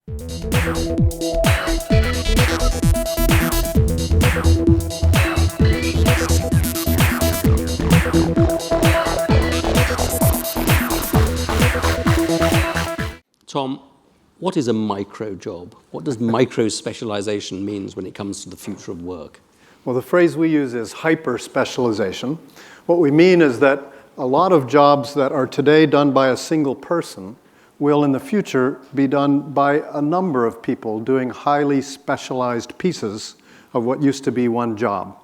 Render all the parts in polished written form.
Tom, what is a micro job? What does micro-specialization mean when it comes to the future of work? Well, the phrase we use is hyper-specialization. What we mean is that a lot of jobs that are today done by a single person will in the future be done by a number of people doing highly specialized pieces of what used to be one job.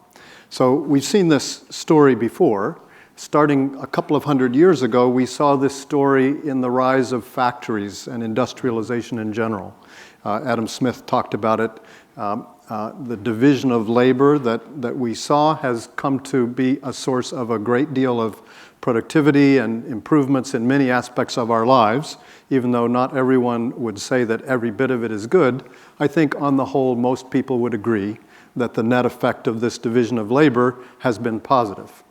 So we've seen this story before. Starting a couple of hundred years ago, we saw this story in the rise of factories and industrialization in general. Adam Smith talked about it. The division of labor that we saw has come to be a source of a great deal of productivity and improvements in many aspects of our lives. Even though not everyone would say that every bit of it is good, I think on the whole most people would agree that the net effect of this division of labor has been positive.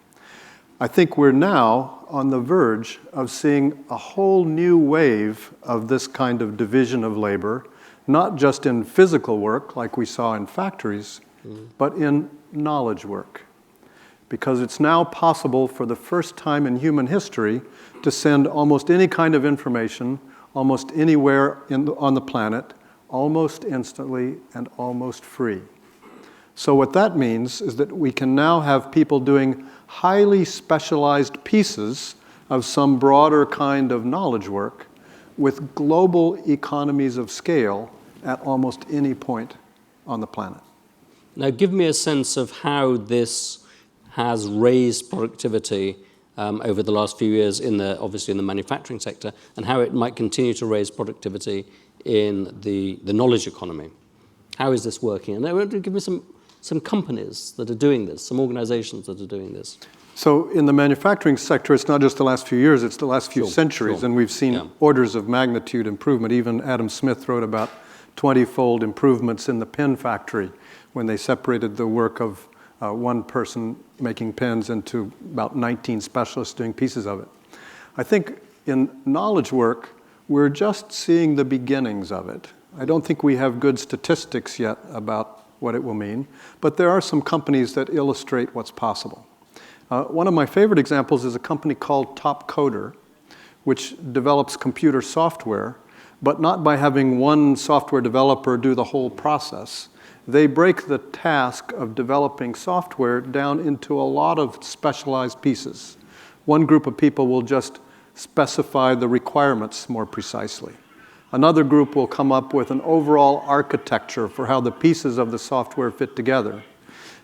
I think we're now on the verge of seeing a whole new wave of this kind of division of labor, not just in physical work like we saw in factories, but in knowledge work. Because it's now possible for the first time in human history to send almost any kind of information, almost anywhere on the planet, almost instantly and almost free. So what that means is that we can now have people doing highly specialized pieces of some broader kind of knowledge work with global economies of scale at almost any point on the planet. Now give me a sense of how this has raised productivity over the last few years obviously in the manufacturing sector, and how it might continue to raise productivity in the knowledge economy. How is this working? And I want to give me some companies that are doing this, some organizations that are doing this. So in the manufacturing sector, it's not just the last few years, it's the last few centuries, and we've seen orders of magnitude improvement. Even Adam Smith wrote about 20-fold improvements in the pen factory when they separated the work of one person making pens into about 19 specialists doing pieces of it. I think in knowledge work, we're just seeing the beginnings of it. I don't think we have good statistics yet about what it will mean, but there are some companies that illustrate what's possible. One of my favorite examples is a company called Topcoder, which develops computer software, but not by having one software developer do the whole process. They break the task of developing software down into a lot of specialized pieces. One group of people will just specify the requirements more precisely. Another group will come up with an overall architecture for how the pieces of the software fit together.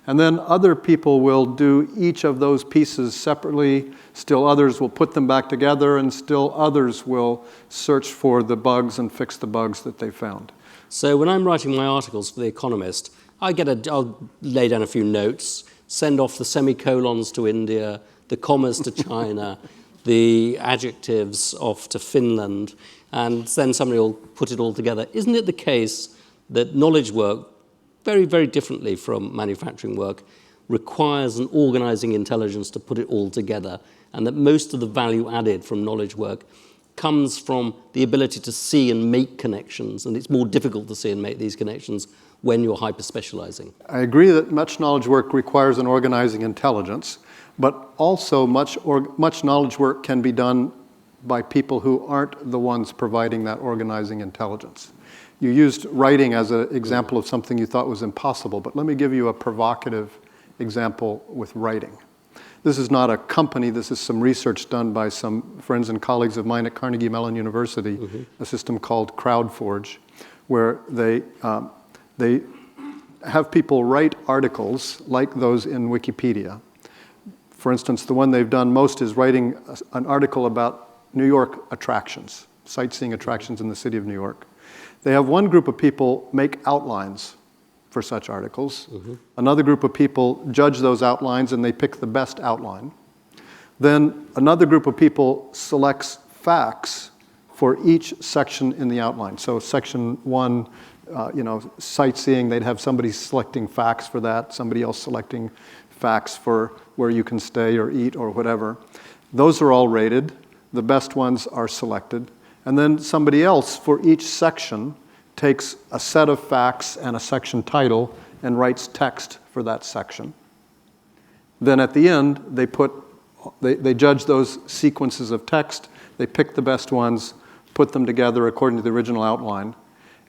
And then other people will do each of those pieces separately. Still others will put them back together, and still others will search for the bugs and fix the bugs that they found. So when I'm writing my articles for The Economist, I'll lay down a few notes, send off the semicolons to India, the commas to China, the adjectives off to Finland, and then somebody will put it all together. Isn't it the case that knowledge work, very, very differently from manufacturing work, requires an organizing intelligence to put it all together, and that most of the value added from knowledge work comes from the ability to see and make connections, and it's more difficult to see and make these connections when you're hyper-specializing? I agree that much knowledge work requires an organizing intelligence, but also much knowledge work can be done by people who aren't the ones providing that organizing intelligence. You used writing as an example of something you thought was impossible, but let me give you a provocative example with writing. This is not a company, this is some research done by some friends and colleagues of mine at Carnegie Mellon University, a system called Crowdforge, where they have people write articles like those in Wikipedia. For instance, the one they've done most is writing an article about New York attractions, sightseeing attractions in the city of New York. They have one group of people make outlines for such articles. Another group of people judge those outlines and they pick the best outline. Then another group of people selects facts for each section in the outline. So section one, sightseeing, they'd have somebody selecting facts for that, somebody else selecting facts for where you can stay or eat or whatever. Those are all rated. The best ones are selected. And then somebody else for each section takes a set of facts and a section title and writes text for that section. Then at the end, they judge those sequences of text, they pick the best ones, put them together according to the original outline,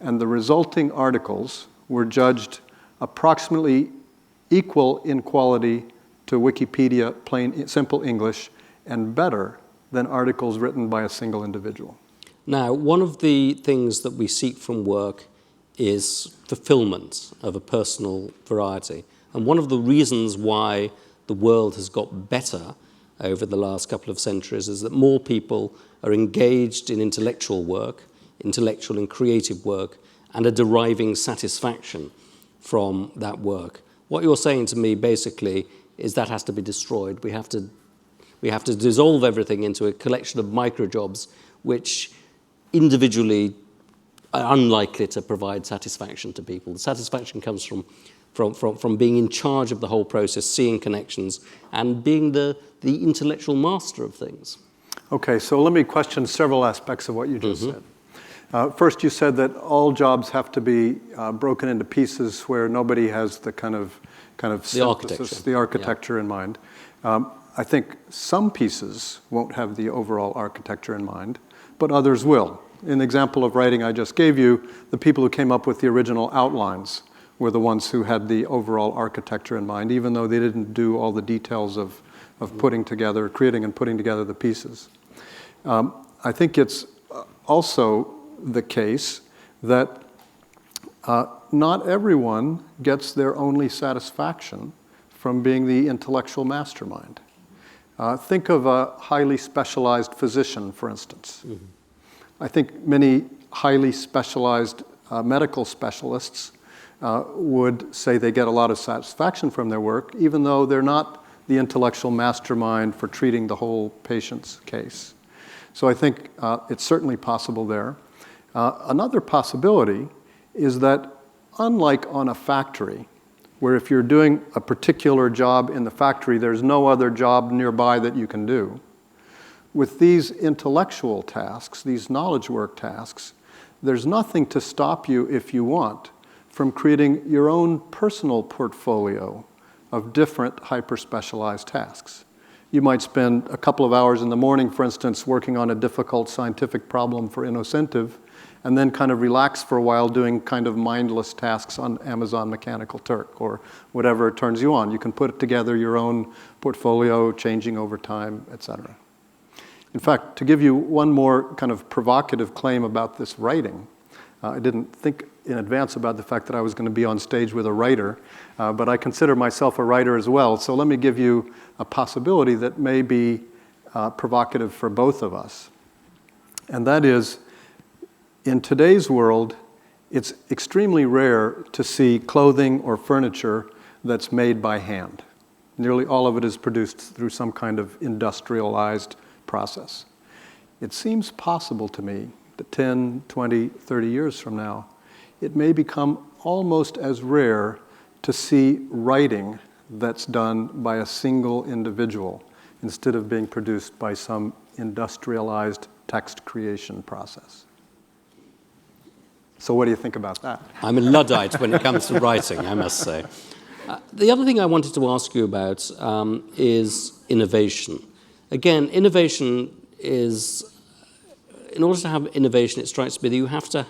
and the resulting articles were judged approximately equal in quality to Wikipedia plain simple English and better than articles written by a single individual. Now, one of the things that we seek from work is fulfillment of a personal variety. And one of the reasons why the world has got better over the last couple of centuries is that more people are engaged in intellectual work, intellectual and creative work, and are deriving satisfaction from that work. What you're saying to me basically is that has to be destroyed. We have to dissolve everything into a collection of microjobs which individually are unlikely to provide satisfaction to people. The satisfaction comes from being in charge of the whole process, seeing connections, and being the intellectual master of things. Okay, so let me question several aspects of what you just said. First, you said that all jobs have to be broken into pieces where nobody has the kind of synthesis, the architecture in mind. I think some pieces won't have the overall architecture in mind, but others will. In the example of writing I just gave you, the people who came up with the original outlines were the ones who had the overall architecture in mind, even though they didn't do all the details of putting together, creating and putting together the pieces. I think it's also the case that not everyone gets their only satisfaction from being the intellectual mastermind. Think of a highly specialized physician, for instance. I think many highly specialized medical specialists would say they get a lot of satisfaction from their work, even though they're not the intellectual mastermind for treating the whole patient's case. So I think it's certainly possible there. Another possibility is that unlike on a factory, where if you're doing a particular job in the factory, there's no other job nearby that you can do, with these intellectual tasks, these knowledge work tasks, there's nothing to stop you, if you want, from creating your own personal portfolio of different hyper-specialized tasks. You might spend a couple of hours in the morning, for instance, working on a difficult scientific problem for Innocentive, and then kind of relax for a while doing kind of mindless tasks on Amazon Mechanical Turk or whatever turns you on. You can put together your own portfolio, changing over time, etc. In fact, to give you one more kind of provocative claim about this writing, I didn't think in advance about the fact that I was going to be on stage with a writer, but I consider myself a writer as well. So let me give you a possibility that may be provocative for both of us. And that is, in today's world, it's extremely rare to see clothing or furniture that's made by hand. Nearly all of it is produced through some kind of industrialized process. It seems possible to me that 10, 20, 30 years from now, it may become almost as rare to see writing that's done by a single individual instead of being produced by some industrialized text creation process. So what do you think about that? I'm a Luddite when it comes to writing, I must say. The other thing I wanted to ask you about is innovation. Again, innovation is, in order to have innovation, it strikes me that you have to,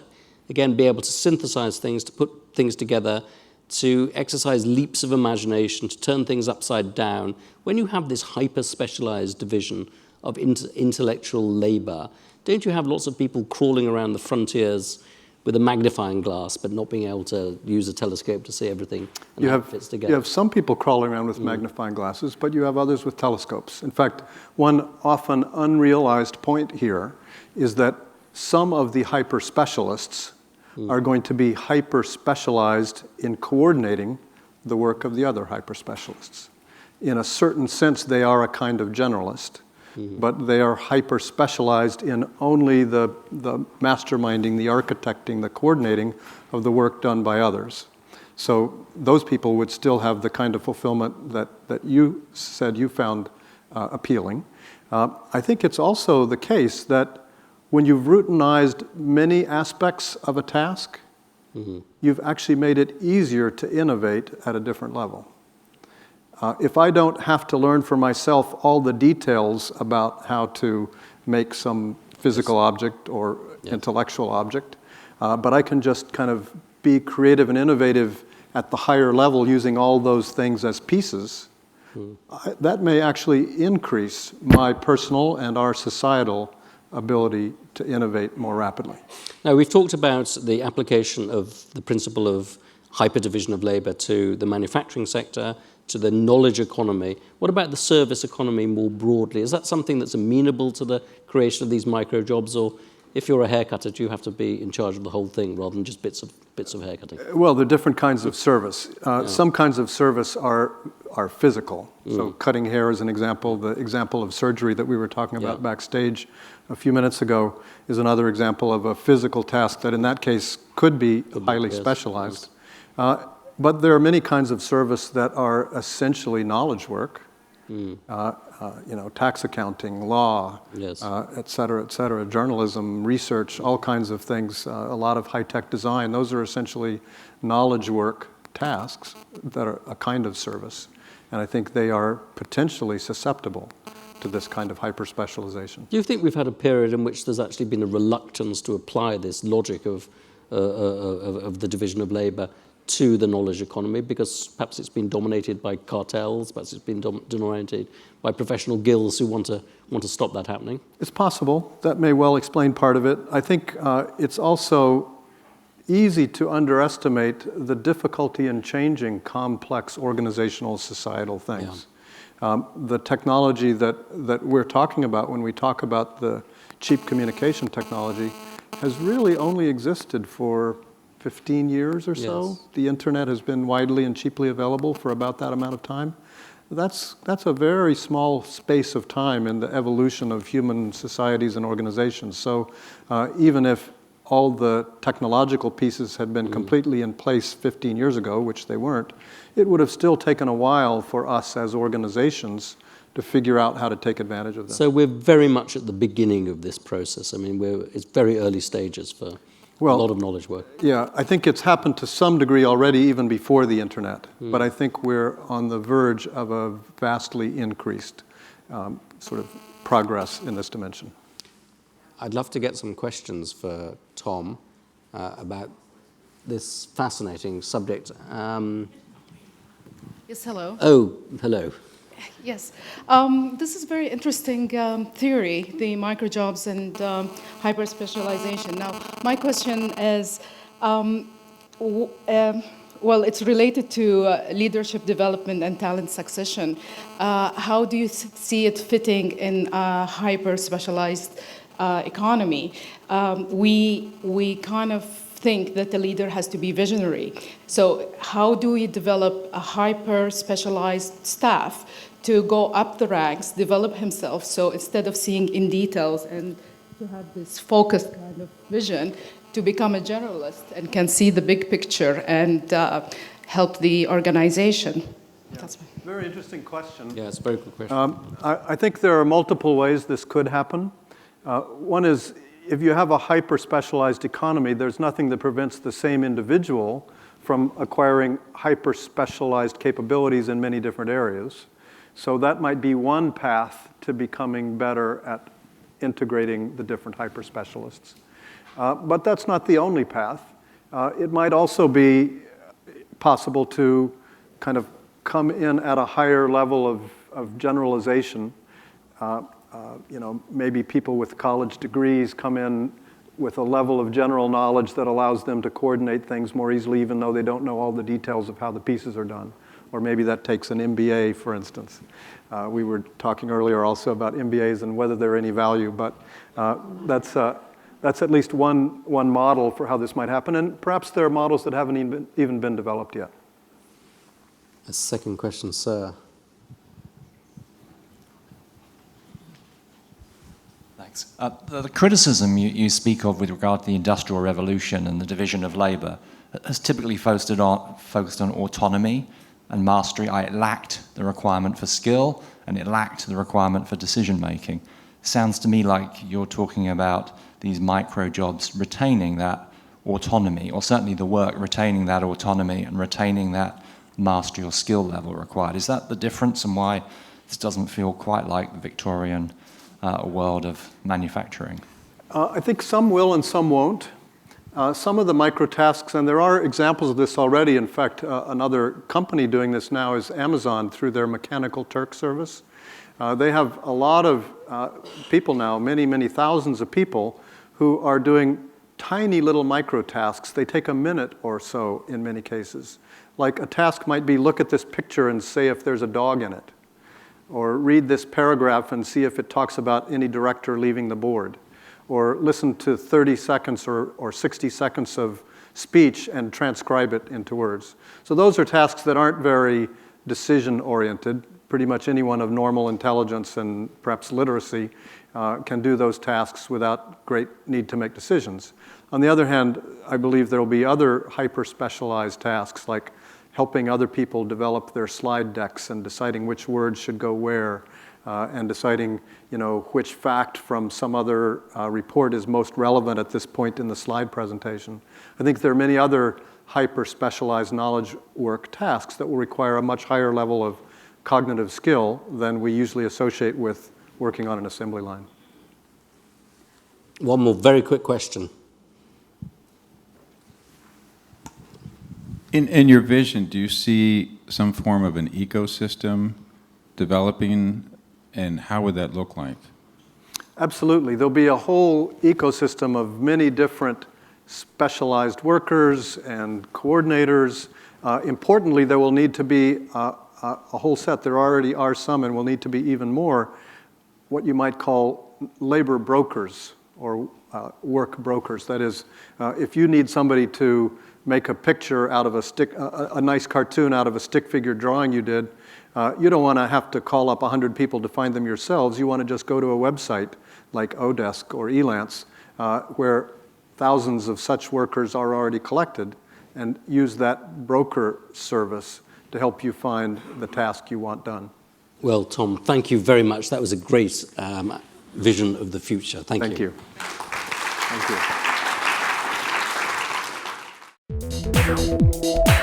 again, be able to synthesize things, to put things together, to exercise leaps of imagination, to turn things upside down. When you have this hyper-specialized division of intellectual labor, don't you have lots of people crawling around the frontiers with a magnifying glass, but not being able to use a telescope to see everything and how it fits together? You have some people crawling around with magnifying glasses, but you have others with telescopes. In fact, one often unrealized point here is that some of the hyper-specialists are going to be hyper-specialized in coordinating the work of the other hyper-specialists. In a certain sense, they are a kind of generalist, but they are hyper-specialized in only the masterminding, the architecting, the coordinating of the work done by others. So those people would still have the kind of fulfillment that you said you found appealing. I think it's also the case that when you've routinized many aspects of a task, you've actually made it easier to innovate at a different level. If I don't have to learn for myself all the details about how to make some physical object or intellectual object, but I can just kind of be creative and innovative at the higher level using all those things as pieces, that may actually increase my personal and our societal ability to innovate more rapidly. Now, we've talked about the application of the principle of hyperdivision of labor to the manufacturing sector, to the knowledge economy. What about the service economy more broadly? Is that something that's amenable to the creation of these micro jobs, or if you're a haircutter, do you have to be in charge of the whole thing rather than just bits of haircutting? Well, there are different kinds of service. Some kinds of service are physical. So cutting hair is an example. The example of surgery that we were talking about backstage a few minutes ago is another example of a physical task that in that case could be highly specialized. But there are many kinds of service that are essentially knowledge work. Tax accounting, law, et cetera, journalism, research, all kinds of things, a lot of high-tech design. Those are essentially knowledge work tasks that are a kind of service. And I think they are potentially susceptible to this kind of hyper-specialization. Do you think we've had a period in which there's actually been a reluctance to apply this logic of the division of labor to the knowledge economy, because perhaps it's been dominated by cartels, perhaps it's been dominated by professional guilds who want to stop that happening? It's possible. That may well explain part of it. I think it's also easy to underestimate the difficulty in changing complex organizational societal things. The technology that we're talking about when we talk about the cheap communication technology has really only existed for 15 years or so. Yes. The internet has been widely and cheaply available for about that amount of time. That's a very small space of time in the evolution of human societies and organizations. So even if all the technological pieces had been completely in place 15 years ago, which they weren't, it would have still taken a while for us as organizations to figure out how to take advantage of them. So we're very much at the beginning of this process. I mean, it's very early stages for a lot of knowledge work. Yeah, I think it's happened to some degree already even before the internet. But I think we're on the verge of a vastly increased sort of progress in this dimension. I'd love to get some questions for Tom about this fascinating subject. Yes, hello. Oh, hello. Yes. This is very interesting theory, the microjobs and hyper-specialization. Now, my question is, well, it's related to leadership development and talent succession. How do you see it fitting in a hyper-specialized economy? We kind of think that the leader has to be visionary. So how do we develop a hyper-specialized staff to go up the ranks, develop himself, so instead of seeing in details and to have this focused kind of vision, to become a generalist and can see the big picture and help the organization? Yeah. That's very interesting question. Yeah, it's a very good question. I think there are multiple ways this could happen. One is, if you have a hyper-specialized economy, there's nothing that prevents the same individual from acquiring hyper-specialized capabilities in many different areas. So that might be one path to becoming better at integrating the different hyper-specialists. But that's not the only path. It might also be possible to kind of come in at a higher level of generalization. Maybe people with college degrees come in with a level of general knowledge that allows them to coordinate things more easily, even though they don't know all the details of how the pieces are done. Or maybe that takes an MBA, for instance. We were talking earlier also about MBAs and whether they're any value, but that's at least one model for how this might happen. And perhaps there are models that haven't even been developed yet. A second question, sir. Thanks. The criticism you speak of with regard to the Industrial Revolution and the division of labor has typically focused on autonomy and mastery. It lacked the requirement for skill and it lacked the requirement for decision making. Sounds to me like you're talking about these micro jobs retaining that autonomy, or certainly the work retaining that autonomy and retaining that mastery or skill level required. Is that the difference, and why this doesn't feel quite like the Victorian world of manufacturing? I think some will and some won't. Some of the microtasks, and there are examples of this already. In fact, another company doing this now is Amazon through their Mechanical Turk service. They have a lot of people now, many, many thousands of people, who are doing tiny little microtasks. They take a minute or so in many cases. Like a task might be, look at this picture and say if there's a dog in it. Or read this paragraph and see if it talks about any director leaving the board. Or listen to 30 seconds or 60 seconds of speech and transcribe it into words. So those are tasks that aren't very decision-oriented. Pretty much anyone of normal intelligence and perhaps literacy can do those tasks without great need to make decisions. On the other hand, I believe there will be other hyper-specialized tasks, like helping other people develop their slide decks and deciding which words should go where, and deciding, which fact from some other report is most relevant at this point in the slide presentation. I think there are many other hyper-specialized knowledge work tasks that will require a much higher level of cognitive skill than we usually associate with working on an assembly line. One more very quick question. In your vision, do you see some form of an ecosystem developing, and how would that look like? Absolutely. There'll be a whole ecosystem of many different specialized workers and coordinators. Importantly, there will need to be a whole set. There already are some, and will need to be even more, what you might call labor brokers or work brokers. That is, if you need somebody to make a picture out of a nice cartoon out of a stick figure drawing you did, you don't want to have to call up 100 people to find them yourselves. You want to just go to a website like Odesk or Elance, where thousands of such workers are already collected, and use that broker service to help you find the task you want done. Well, Tom, thank you very much. That was a great vision of the future. Thank you. Thank you. Thank you.